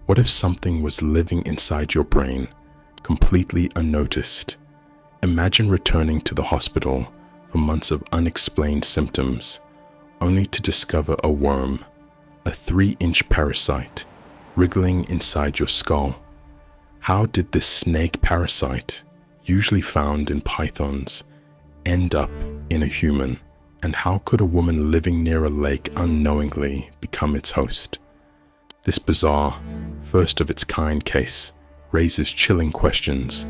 What if something was living inside your brain, completely unnoticed? Imagine returning to the hospital for months of unexplained symptoms, only to discover a worm, a 3-inch parasite, wriggling inside your skull. How did this snake parasite, usually found in pythons, end up in a human? And how could a woman living near a lake unknowingly become its host? This bizarre, first-of-its-kind case raises chilling questions.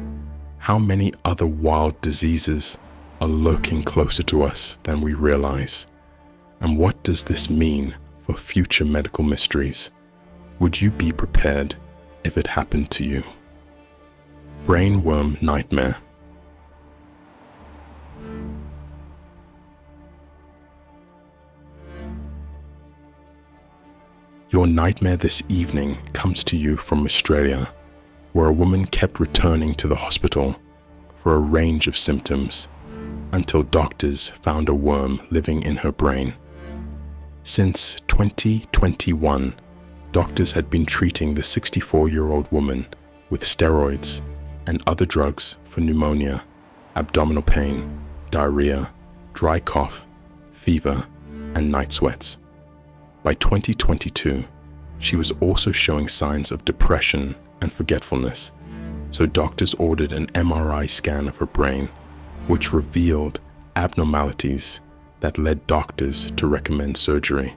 How many other wild diseases are lurking closer to us than we realize? And what does this mean for future medical mysteries? Would you be prepared if it happened to you? Brainworm nightmare. Your nightmare this evening comes to you from Australia, where a woman kept returning to the hospital for a range of symptoms until doctors found a worm living in her brain. Since 2021, doctors had been treating the 64-year-old woman with steroids and other drugs for pneumonia, abdominal pain, diarrhea, dry cough, fever, and night sweats. By 2022, she was also showing signs of depression and forgetfulness, so doctors ordered an MRI scan of her brain, which revealed abnormalities that led doctors to recommend surgery.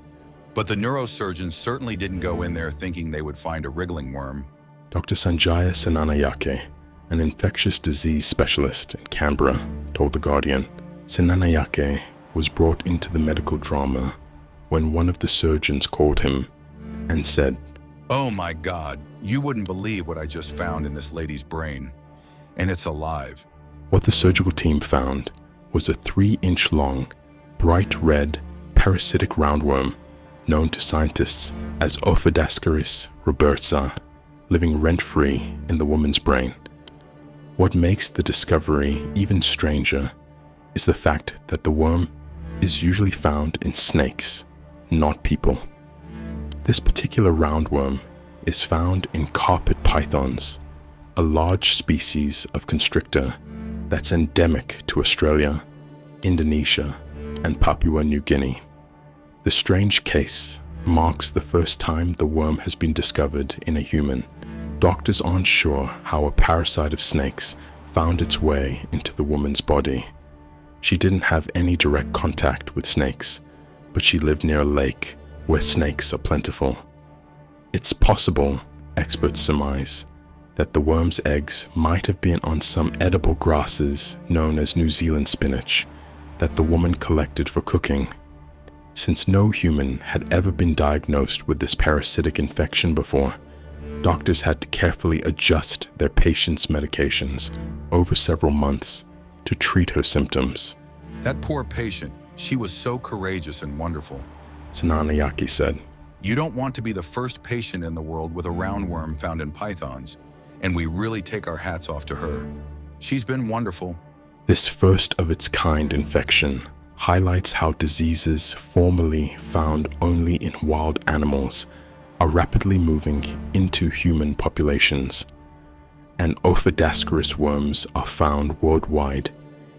But the neurosurgeons certainly didn't go in there thinking they would find a wriggling worm. Dr. Sanjaya Senanayake, an infectious disease specialist in Canberra, told The Guardian. Senanayake was brought into the medical drama when one of the surgeons called him and said, "Oh my God, you wouldn't believe what I just found in this lady's brain. And it's alive." What the surgical team found was a 3-inch long, bright red, parasitic roundworm known to scientists as Ophidascaris robertsa, living rent-free in the woman's brain. What makes the discovery even stranger is the fact that the worm is usually found in snakes, not people. This particular roundworm is found in carpet pythons, a large species of constrictor that's endemic to Australia, Indonesia, and Papua New Guinea. The strange case marks the first time the worm has been discovered in a human. Doctors aren't sure how a parasite of snakes found its way into the woman's body. She didn't have any direct contact with snakes, but she lived near a lake where snakes are plentiful. It's possible, experts surmise, that the worm's eggs might have been on some edible grasses known as New Zealand spinach that the woman collected for cooking. Since no human had ever been diagnosed with this parasitic infection before, doctors had to carefully adjust their patient's medications over several months to treat her symptoms. That poor patient, she was so courageous and wonderful. Senanayake said, "You don't want to be the first patient in the world with a roundworm found in pythons, and we really take our hats off to her. She's been wonderful." This first-of-its-kind infection highlights how diseases formerly found only in wild animals are rapidly moving into human populations, and Ophidascaris worms are found worldwide,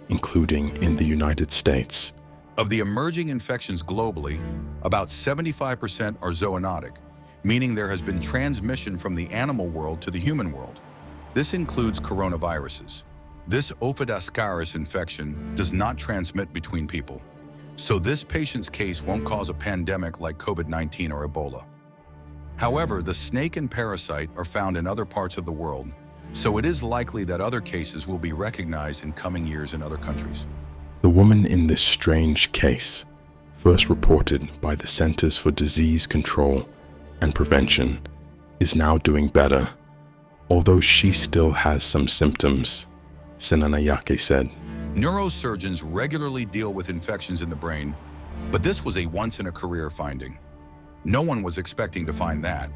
including in the United States. Of the emerging infections globally, about 75% are zoonotic, meaning there has been transmission from the animal world to the human world. This includes coronaviruses. This Ophidascaris infection does not transmit between people, so this patient's case won't cause a pandemic like COVID-19 or Ebola. However, the snake and parasite are found in other parts of the world, so it is likely that other cases will be recognized in coming years in other countries. The woman in this strange case, first reported by the Centers for Disease Control and Prevention, is now doing better, although she still has some symptoms, Senanayake said. Neurosurgeons regularly deal with infections in the brain, but this was a once-in-a-career finding. No one was expecting to find that.